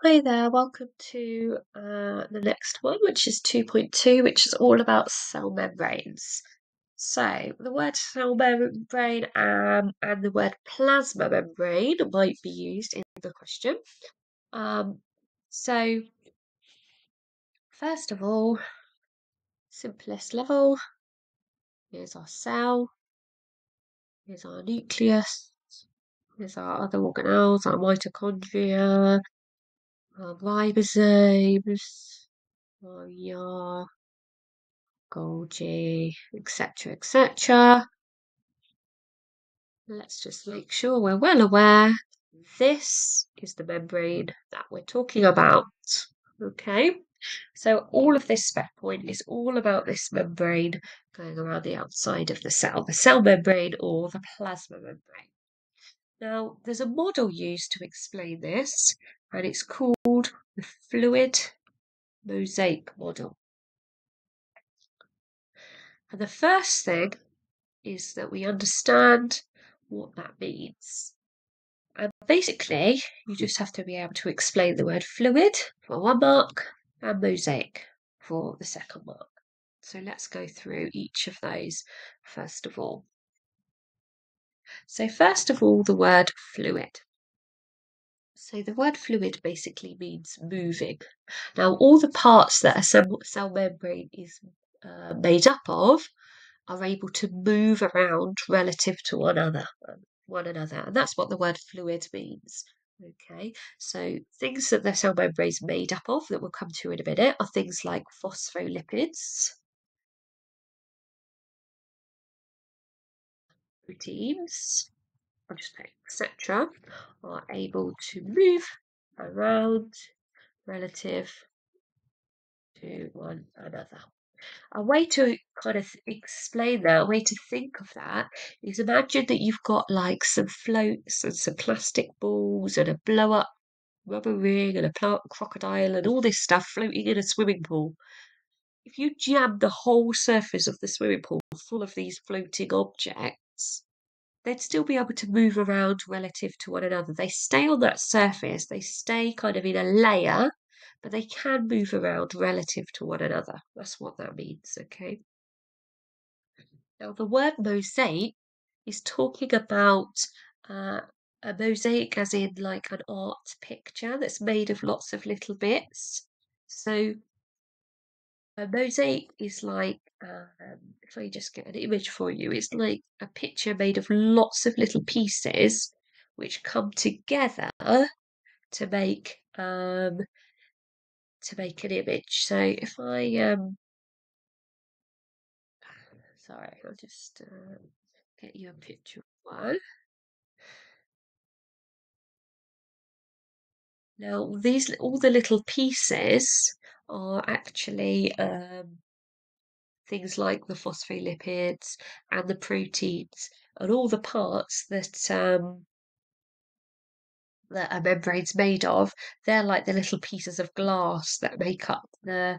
Hi there, welcome to the next one, which is 2.2, which is all about cell membranes. So, the word cell membrane and the word plasma membrane might be used in the question. So, first of all, simplest level, here's our cell, here's our nucleus, here's our other organelles, our mitochondria, our ribosomes, our yar, Golgi, etc., etc. Let's just make sure we're well aware. This is the membrane that we're talking about. Okay, so all of this spec point is all about this membrane going around the outside of the cell membrane or the plasma membrane. Now, there's a model used to explain this, and it's called the fluid mosaic model. And the first thing is that we understand what that means. And basically, you just have to be able to explain the word fluid for one mark and mosaic for the second mark. So let's go through each of those first of all. So first of all, the word fluid. So the word fluid basically means moving. Now, all the parts that a cell membrane is made up of are able to move around relative to one another, and that's what the word fluid means. Okay, so things that the cell membrane is made up of that we'll come to in a minute are things like phospholipids, proteins, etc., are able to move around relative to one another. A way to kind of explain that, a way to think of that, is imagine that you've got like some floats and some plastic balls and a blow up rubber ring and a crocodile and all this stuff floating in a swimming pool. If you jam the whole surface of the swimming pool full of these floating objects, they'd still be able to move around relative to one another. They stay on that surface, they stay kind of in a layer, but they can move around relative to one another. That's what that means, okay? Now, the word mosaic is talking about a mosaic as in like an art picture that's made of lots of little bits. So a mosaic is like, if I just get an image for you, it's like a picture made of lots of little pieces which come together to make an image. So if I sorry, I'll just get you a picture of one. Now, all the little pieces are actually things like the phospholipids and the proteins and all the parts that that a membrane's made of. They're like the little pieces of glass that make up the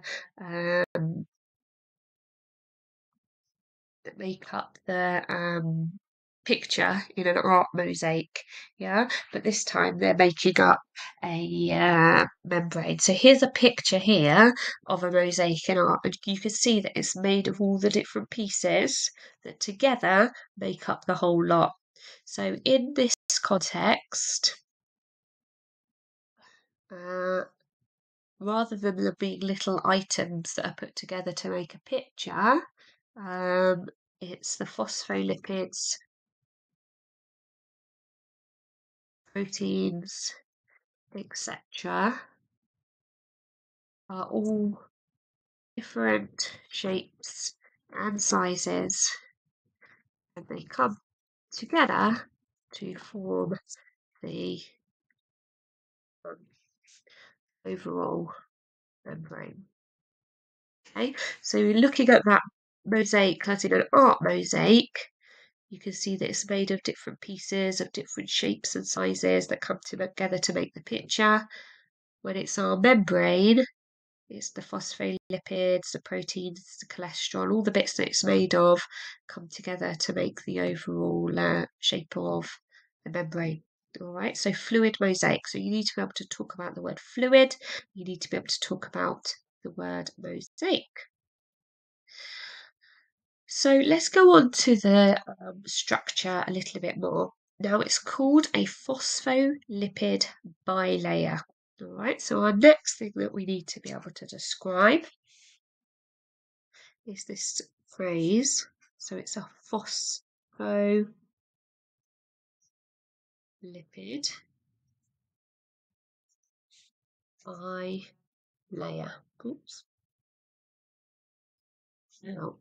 picture in an art mosaic, yeah, but this time they're making up a membrane. So here's a picture here of a mosaic in art, and you can see that it's made of all the different pieces that together make up the whole lot. So in this context, rather than there being little items that are put together to make a picture, it's the phospholipids, proteins, etc., are all different shapes and sizes, and they come together to form the overall membrane. Okay, so looking at that mosaic as in an art mosaic, you can see that it's made of different pieces of different shapes and sizes that come together to make the picture. When it's our membrane, it's the phospholipids, the proteins, the cholesterol, all the bits that it's made of come together to make the overall shape of the membrane. All right, so fluid mosaic. So you need to be able to talk about the word fluid. You need to be able to talk about the word mosaic. So let's go on to the structure a little bit more. Now it's called a phospholipid bilayer. All right, so our next thing that we need to be able to describe is this phrase. So it's a phospholipid bilayer. Oops. Now,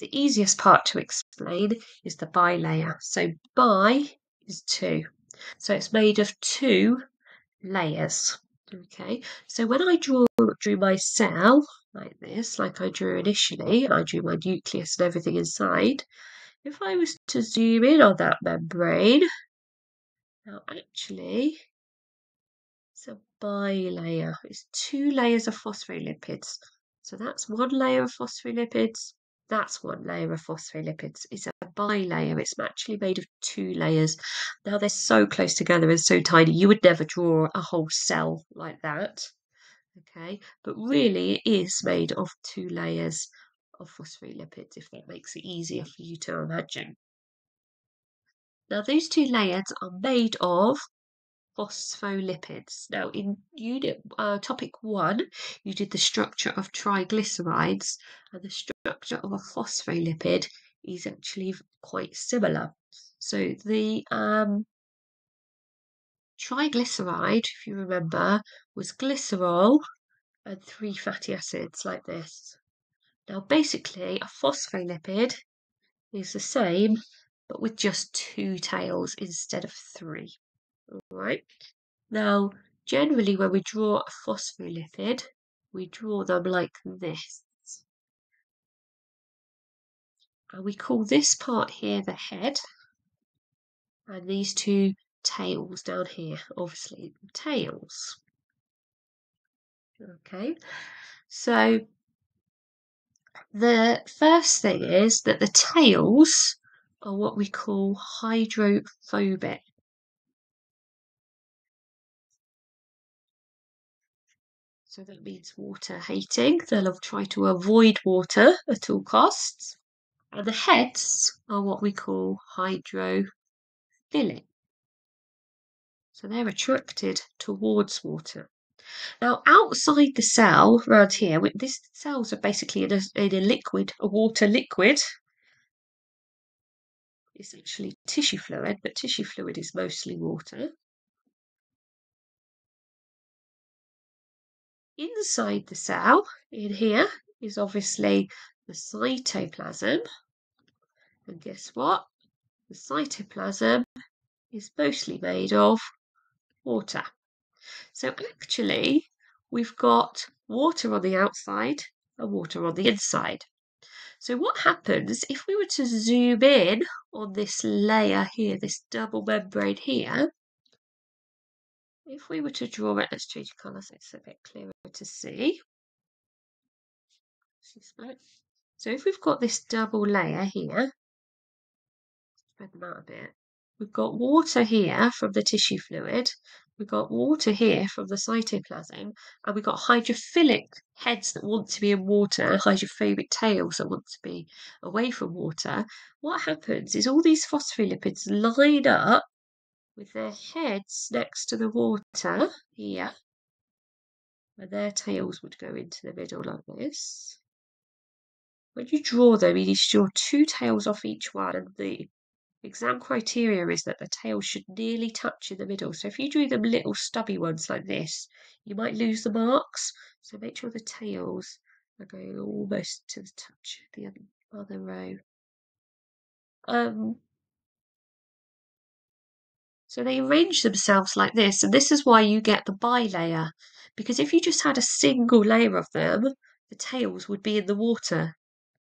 the easiest part to explain is the bilayer. So bi is two. So it's made of two layers. Okay, so when I drew my cell like this, like I drew initially, and I drew my nucleus and everything inside, if I was to zoom in on that membrane, now actually it's a bilayer. It's two layers of phospholipids. So that's one layer of phospholipids, that's one layer of phospholipids. It's a bilayer. It's actually made of two layers. Now they're so close together and so tiny, you would never draw a whole cell like that. Okay, but really it is made of two layers of phospholipids, if that makes it easier for you to imagine. Now those two layers are made of phospholipids. Now in topic 1, you did the structure of triglycerides, and the structure of a phospholipid is actually quite similar. So the triglyceride, if you remember, was glycerol and 3 fatty acids like this. Now basically a phospholipid is the same, but with just 2 tails instead of 3. All right. Now, generally when we draw a phospholipid, we draw them like this. And we call this part here the head, and these two tails down here, obviously tails. Okay, so the first thing is that the tails are what we call hydrophobic. So that means water hating. They'll try to avoid water at all costs. And the heads are what we call hydrophilic. So they're attracted towards water. Now, outside the cell, around here, these cells are basically in a liquid, a water liquid. It's actually tissue fluid, but tissue fluid is mostly water. Inside the cell, in here, is obviously the cytoplasm. And guess what? The cytoplasm is mostly made of water. So actually, we've got water on the outside and water on the inside. So what happens if we were to zoom in on this layer here, this double membrane here? If we were to draw it, let's change colour so it's a bit clearer to see. So if we've got this double layer here, spread them out a bit. We've got water here from the tissue fluid, we've got water here from the cytoplasm, and we've got hydrophilic heads that want to be in water, hydrophobic tails that want to be away from water. What happens is all these phospholipids line up with their heads next to the water here, and their tails would go into the middle like this. When you draw them, you need to draw 2 tails off each one, and the exam criteria is that the tails should nearly touch in the middle. So if you drew them little stubby ones like this, you might lose the marks. So make sure the tails are going almost to the touch of the other row. So they arrange themselves like this, and this is why you get the bilayer. Because if you just had a single layer of them, the tails would be in the water.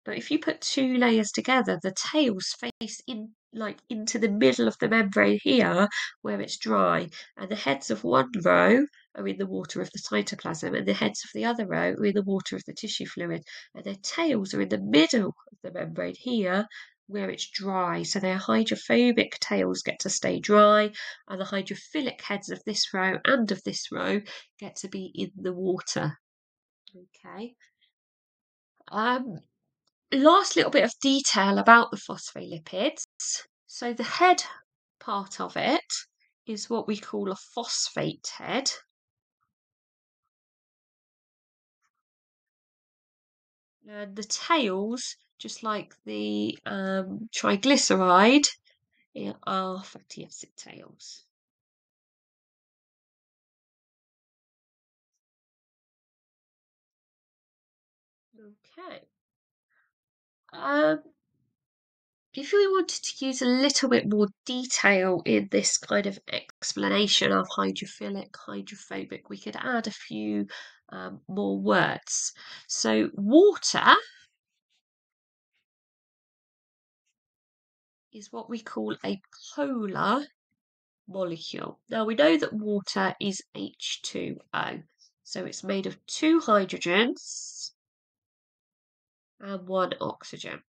But if you put 2 layers together, the tails face into the middle of the membrane here, where it's dry, and the heads of one row are in the water of the cytoplasm, and the heads of the other row are in the water of the tissue fluid, and their tails are in the middle of the membrane here, where it's dry. So their hydrophobic tails get to stay dry, and the hydrophilic heads of this row and of this row get to be in the water. Okay. Last little bit of detail about the phospholipids. So the head part of it is what we call a phosphate head. And the tails, just like the triglyceride, are fatty acid tails. Okay. If we wanted to use a little bit more detail in this kind of explanation of hydrophilic, hydrophobic, we could add a few more words. So water is what we call a polar molecule. Now we know that water is H2O, so it's made of 2 hydrogens and 1 oxygen.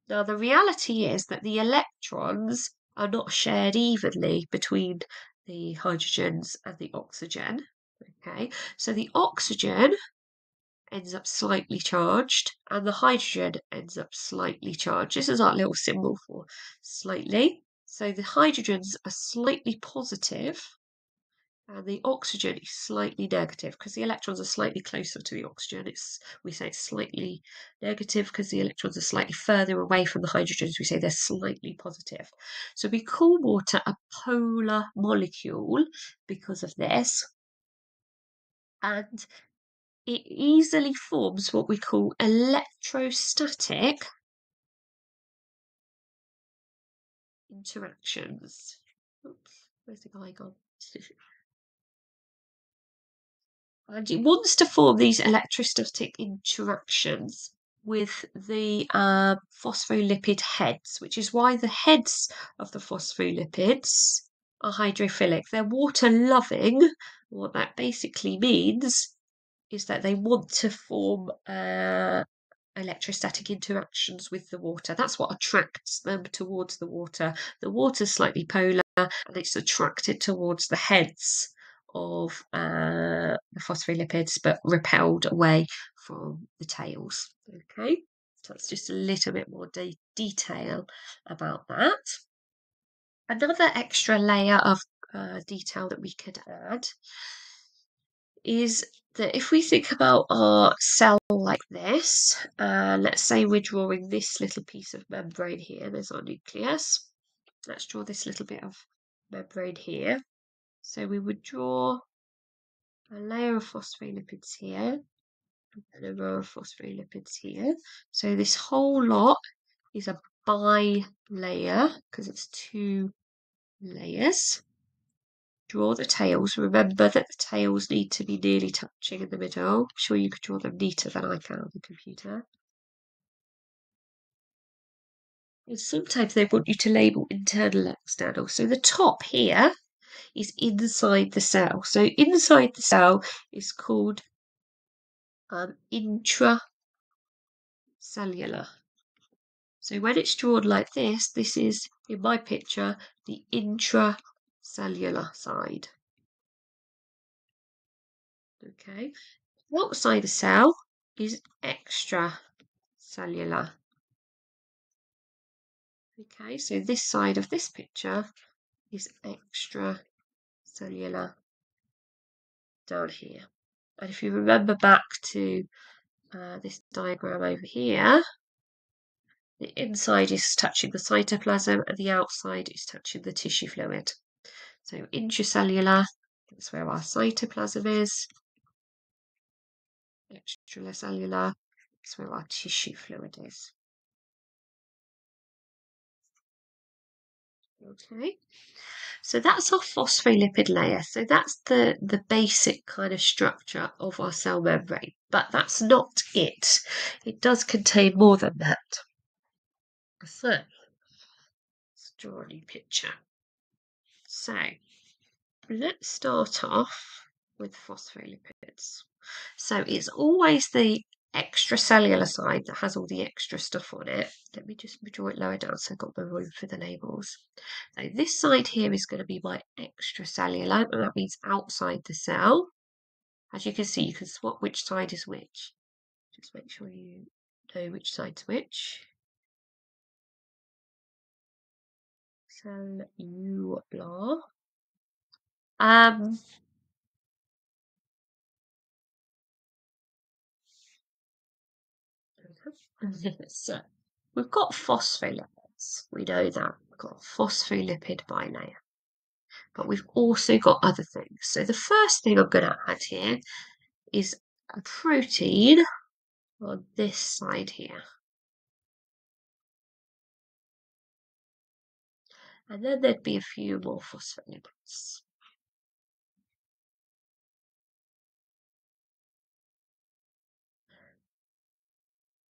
Now, the reality is that the electrons are not shared evenly between the hydrogens and the oxygen. Okay, so the oxygen ends up slightly charged and the hydrogen ends up slightly charged. This is our little symbol for slightly. So the hydrogens are slightly positive and the oxygen is slightly negative because the electrons are slightly closer to the oxygen. We say it's slightly negative because the electrons are slightly further away from the hydrogens. We say they're slightly positive. So we call water a polar molecule because of this. And it easily forms what we call electrostatic interactions. Oops, where's the guy gone? And it wants to form these electrostatic interactions with the phospholipid heads, which is why the heads of the phospholipids are hydrophilic. They're water loving. What that basically means is that they want to form electrostatic interactions with the water. That's what attracts them towards the water. The water's slightly polar and it's attracted towards the heads of the phospholipids but repelled away from the tails. Okay, so that's just a little bit more detail about that. Another extra layer of detail that we could add is that if we think about our cell like this, let's say we're drawing this little piece of membrane here, there's our nucleus. Let's draw this little bit of membrane here. So we would draw a layer of phospholipids here and a row of phospholipids here. So this whole lot is a bi-layer because it's 2 layers. Draw the tails. Remember that the tails need to be nearly touching in the middle. I'm sure you could draw them neater than I can on the computer. And sometimes they want you to label internal and external. So the top here is inside the cell. So inside the cell is called intracellular. So when it's drawn like this is, in my picture, the intracellular side. Okay, outside the cell is extracellular. Okay, so this side of this picture is extracellular down here. And if you remember back to this diagram over here, the inside is touching the cytoplasm and the outside is touching the tissue fluid. So intracellular, that's where our cytoplasm is. Extracellular, that's where our tissue fluid is. Okay, so that's our phospholipid layer. So that's the basic kind of structure of our cell membrane, but that's not it. It does contain more than that. So let's draw a new picture. So let's start off with phospholipids. So it's always the extracellular side that has all the extra stuff on it. Let me just draw it lower down so I've got the room for the labels. So this side here is going to be my extracellular, and that means outside the cell. As you can see, you can swap which side is which. Just make sure you know which side's which. Cellular. So we've got phospholipids. We know that. We've got a phospholipid bilayer. But we've also got other things. So the first thing I'm going to add here is a protein on this side here. And then there'd be a few more phospholipids.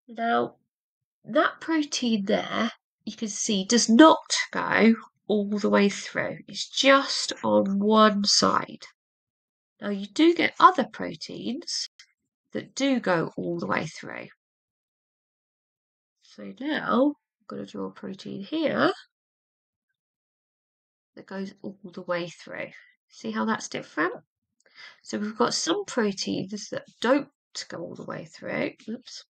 Now, that protein there, you can see, does not go all the way through. It's just on one side. Now, you do get other proteins that do go all the way through. So now, I'm going to draw a protein here that goes all the way through. See how that's different? So we've got some proteins that don't go all the way through. Oops.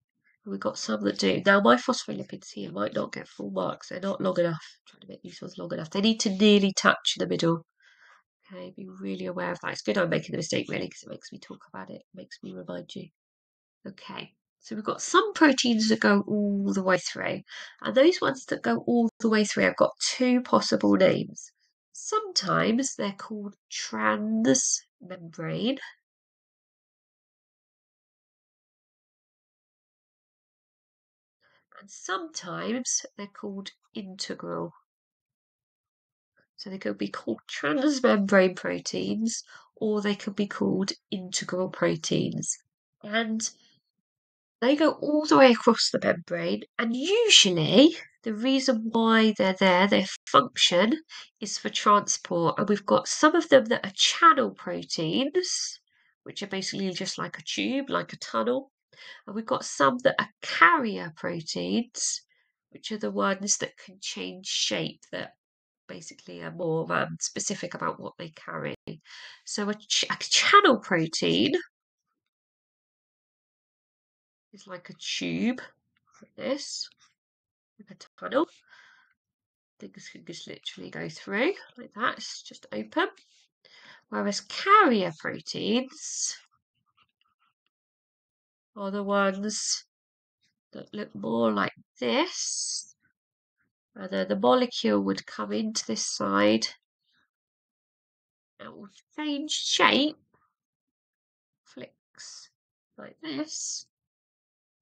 We've got some that do. Now, my phospholipids here might not get full marks. They're not long enough. I'm trying to make these ones long enough. They need to nearly touch the middle. Okay, be really aware of that. It's good I'm making the mistake, really, because it makes me talk about it. It makes me remind you. Okay, so we've got some proteins that go all the way through. And those ones that go all the way through have got two possible names. Sometimes they're called transmembrane. And sometimes they're called integral. So they could be called transmembrane proteins, or they could be called integral proteins. And they go all the way across the membrane, and usually the reason why they're there, their function, is for transport. And we've got some of them that are channel proteins, which are basically just like a tube, like a tunnel. And we've got some that are carrier proteins, which are the ones that can change shape, that basically are more specific about what they carry. So a channel protein is like a tube, like this, like a tunnel. Things can just literally go through like that. It's just open. Whereas carrier proteins are the ones that look more like this. And then the molecule would come into this side and will change shape, flicks like this,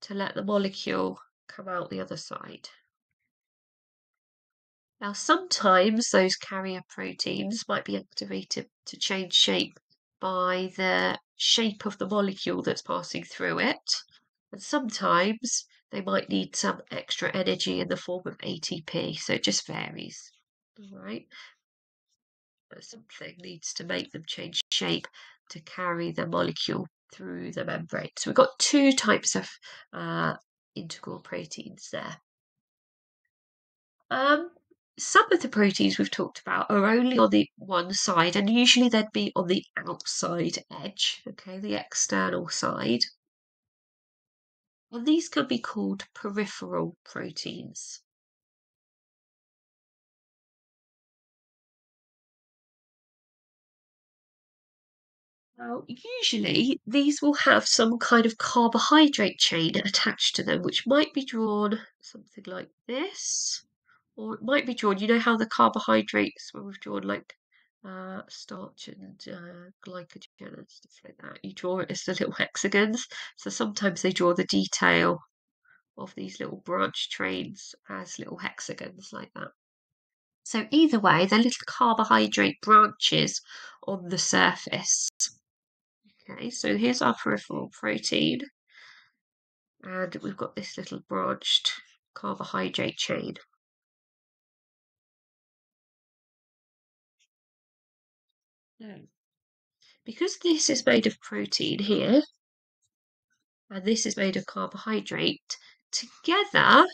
to let the molecule come out the other side. Now, sometimes those carrier proteins might be activated to change shape by the shape of the molecule that's passing through it, and sometimes they might need some extra energy in the form of ATP, so it just varies. All right. Something needs to make them change shape to carry the molecule through the membrane. So we've got two types of integral proteins there. Some of the proteins we've talked about are only on the one side, and usually they'd be on the outside edge, okay, the external side. And these can be called peripheral proteins. Now, usually these will have some kind of carbohydrate chain attached to them, which might be drawn something like this, or it might be drawn, you know how the carbohydrates, when we've drawn like starch and glycogen and stuff like that, you draw it as the little hexagons. So sometimes they draw the detail of these little branch trains as little hexagons like that. So either way, they're little carbohydrate branches on the surface. Okay, so here's our peripheral protein, and we've got this little branched carbohydrate chain. Now, because this is made of protein here, and this is made of carbohydrate. Together,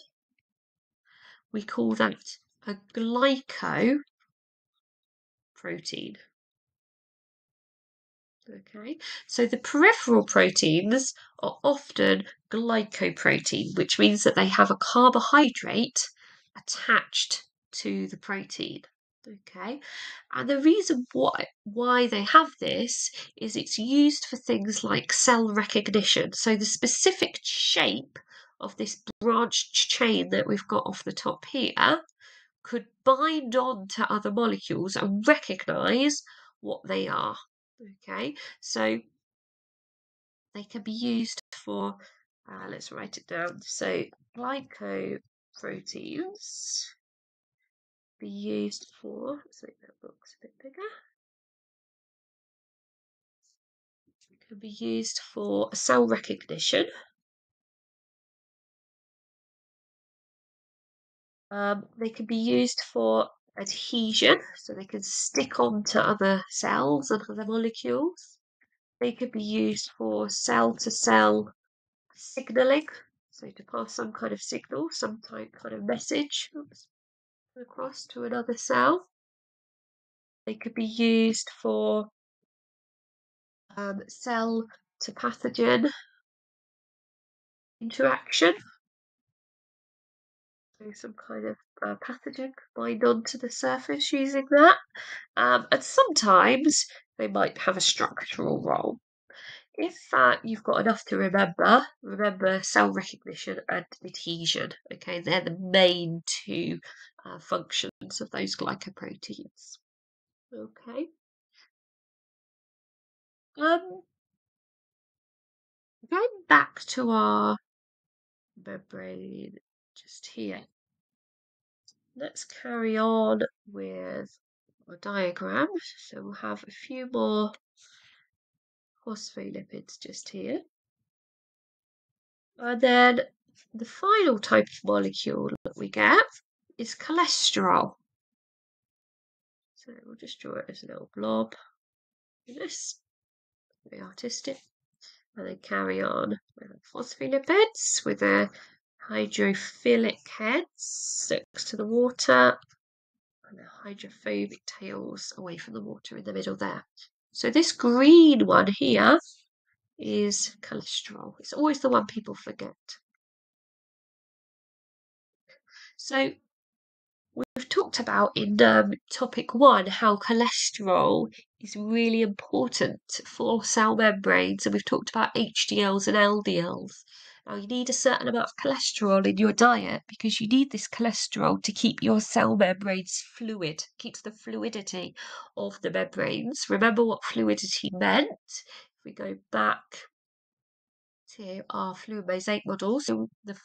we call that a glycoprotein. Okay, so the peripheral proteins are often glycoprotein, which means that they have a carbohydrate attached to the protein. Okay, and the reason why they have this is it's used for things like cell recognition. So the specific shape of this branched chain that we've got off the top here could bind on to other molecules and recognize what they are. Okay, so they can be used for, let's write it down. So glycoproteins be used for, let's make that box a bit bigger. Can be used for cell recognition. They can be used for adhesion, so they can stick onto other cells and other molecules. They could be used for cell-to-cell signaling, so to pass some kind of signal, some type kind of message across to another cell. They could be used for cell to pathogen interaction. So some kind of pathogen could bind onto the surface using that. And sometimes they might have a structural role. If you've got enough to remember cell recognition and adhesion. Okay, they're the main two functions of those glycoproteins. Okay. Going back to our membrane just here. Let's carry on with our diagram. So we'll have a few more phospholipids just here. And then the final type of molecule that we get is cholesterol. So we'll just draw it as a little blob. This, very artistic. And then carry on with phospholipids with their hydrophilic heads next to the water and the hydrophobic tails away from the water in the middle there. So this green one here is cholesterol. It's always the one people forget. So we've talked about in topic 1 how cholesterol is really important for cell membranes, and we've talked about HDLs and LDLs. Now you need a certain amount of cholesterol in your diet because you need this cholesterol to keep your cell membranes fluid, keeps the fluidity of the membranes. Remember what fluidity meant? If we go back to our fluid mosaic model, so the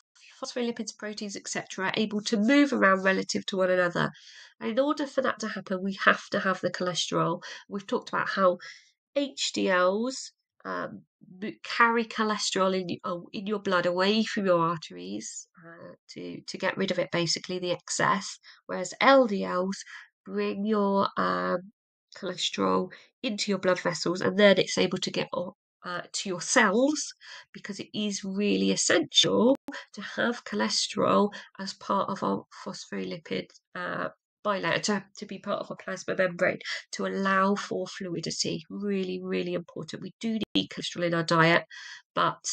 phospholipids, proteins, etc., are able to move around relative to one another. And in order for that to happen, we have to have the cholesterol. We've talked about how HDLs carry cholesterol in your blood away from your arteries to get rid of it, basically the excess, whereas LDLs bring your cholesterol into your blood vessels, and then it's able to get to your cells, because it is really essential to have cholesterol as part of our phospholipid bilayer, to be part of a plasma membrane, to allow for fluidity. Really, really important. We do need cholesterol in our diet, but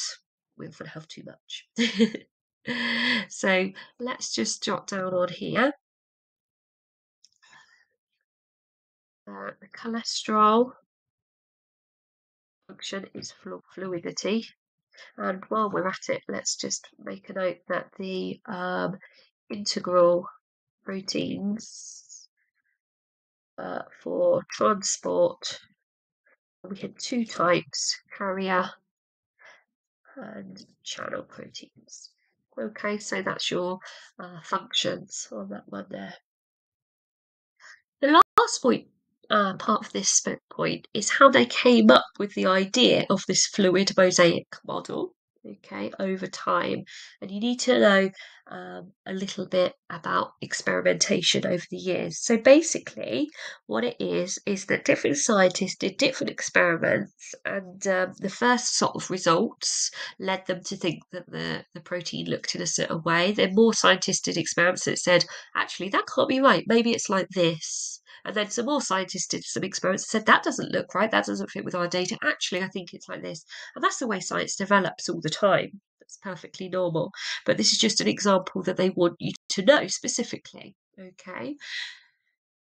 we often have too much. So let's just jot down on here. The cholesterol function is fluidity. And while we're at it, let's just make a note that the integral proteins for transport, we had 2 types, carrier and channel proteins. Okay, so that's your functions on that one there. The last point, part of this point, is how they came up with the idea of this fluid mosaic model. okay, over time. And you need to know a little bit about experimentation over the years. So basically, what it is that different scientists did different experiments, and the first sort of results led them to think that the protein looked in a certain way. Then more scientists did experiments that said, actually, that can't be right. Maybe it's like this. And then some more scientists did some experiments and said, that doesn't look right. That doesn't fit with our data. Actually, I think it's like this. And that's the way science develops all the time. That's perfectly normal. But this is just an example that they want you to know specifically. Okay.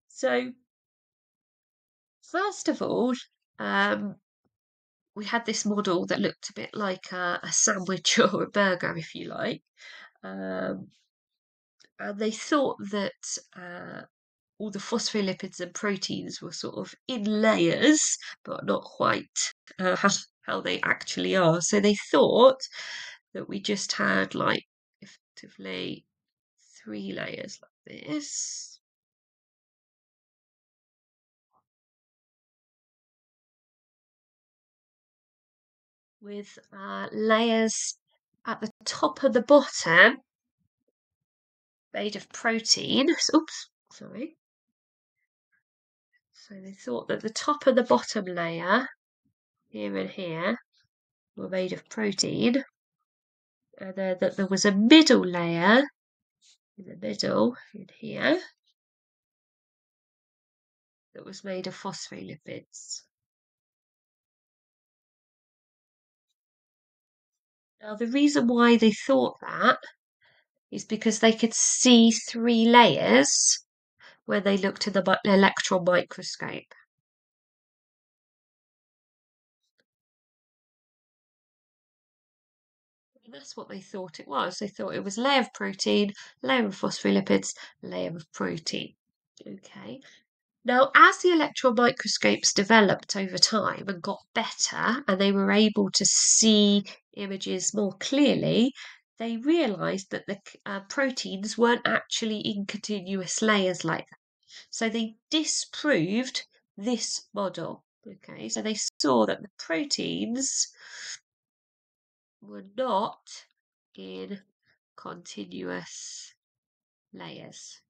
So, first of all, we had this model that looked a bit like a sandwich or a burger, if you like. And they thought that all the phospholipids and proteins were sort of in layers, but not quite how they actually are. So they thought that we just had like effectively 3 layers like this. With layers at the top and the bottom made of protein. Oops, sorry. So they thought that the top and the bottom layer, here and here, were made of protein, and then that there was a middle layer in the middle, in here, that was made of phospholipids. Now, the reason why they thought that is because they could see 3 layers when they looked in the electron microscope. And that's what they thought it was. They thought it was a layer of protein, layer of phospholipids, layer of protein. Okay. Now, as the electron microscopes developed over time and got better, and they were able to see images more clearly, they realised that the proteins weren't actually in continuous layers like that. So they disproved this model. Okay, so they saw that the proteins were not in continuous layers.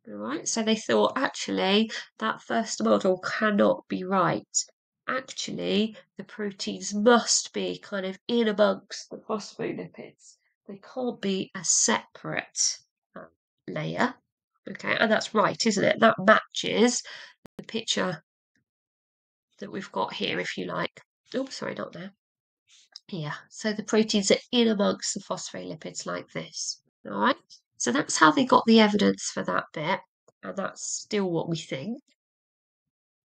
All right, so they thought actually that first model cannot be right. Actually, the proteins must be kind of in amongst the phospholipids. They can't be a separate layer. Okay, and that's right, isn't it? That matches the picture that we've got here, if you like. Oh, sorry, not there. Here. So the proteins are in amongst the phospholipids like this. All right. So that's how they got the evidence for that bit, and that's still what we think.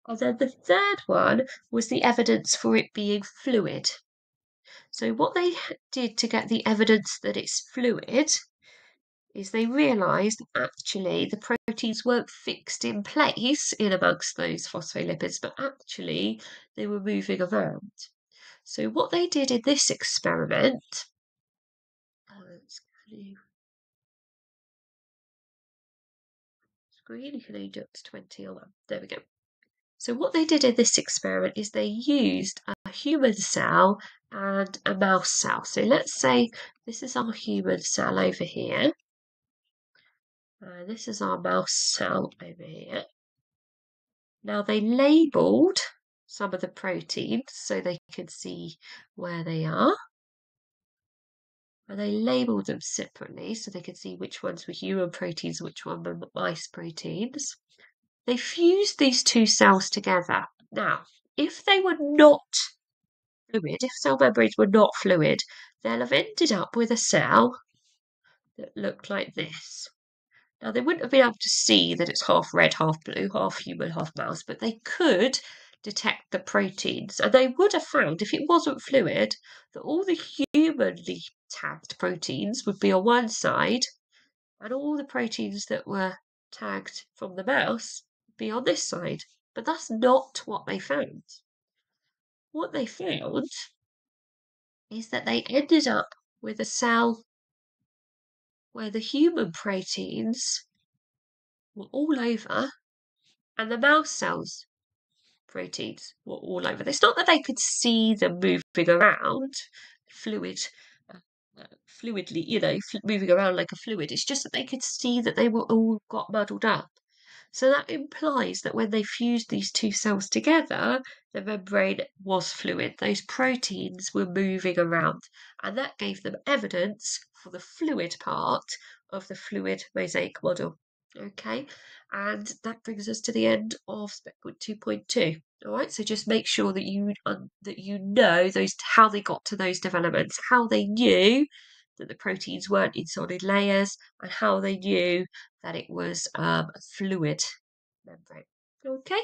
And then the third one was the evidence for it being fluid. So what they did to get the evidence that it's fluid is they realised actually the proteins weren't fixed in place in amongst those phospholipids, but actually they were moving around. So what they did in this experiment, screen, you can only do up to 20 on one. There we go. So what they did in this experiment is they used a human cell and a mouse cell. So let's say this is our human cell over here. This is our mouse cell over here. Now they labelled some of the proteins so they could see where they are. And they labelled them separately so they could see which ones were human proteins, which ones were mice proteins. They fused these 2 cells together. Now, if they were not fluid, if cell membranes were not fluid, they'll have ended up with a cell that looked like this. Now, they wouldn't have been able to see that it's half red, half blue, half human, half mouse, but they could detect the proteins. And they would have found, if it wasn't fluid, that all the humanly tagged proteins would be on one side, and all the proteins that were tagged from the mouse would be on this side. But that's not what they found. What they found is that they ended up with a cell where the human proteins were all over and the mouse cells proteins were all over. It's not that they could see them moving around, fluid, fluidly, moving around like a fluid. It's just that they could see that they were all got muddled up. So that implies that when they fused these two cells together, the membrane was fluid. Those proteins were moving around, and that gave them evidence for the fluid part of the fluid mosaic model. Okay, and that brings us to the end of spec 2.2. All right, so just make sure that you know those how they got to those developments, how they knew that the proteins weren't in solid layers, and how they knew that it was a fluid membrane. Okay.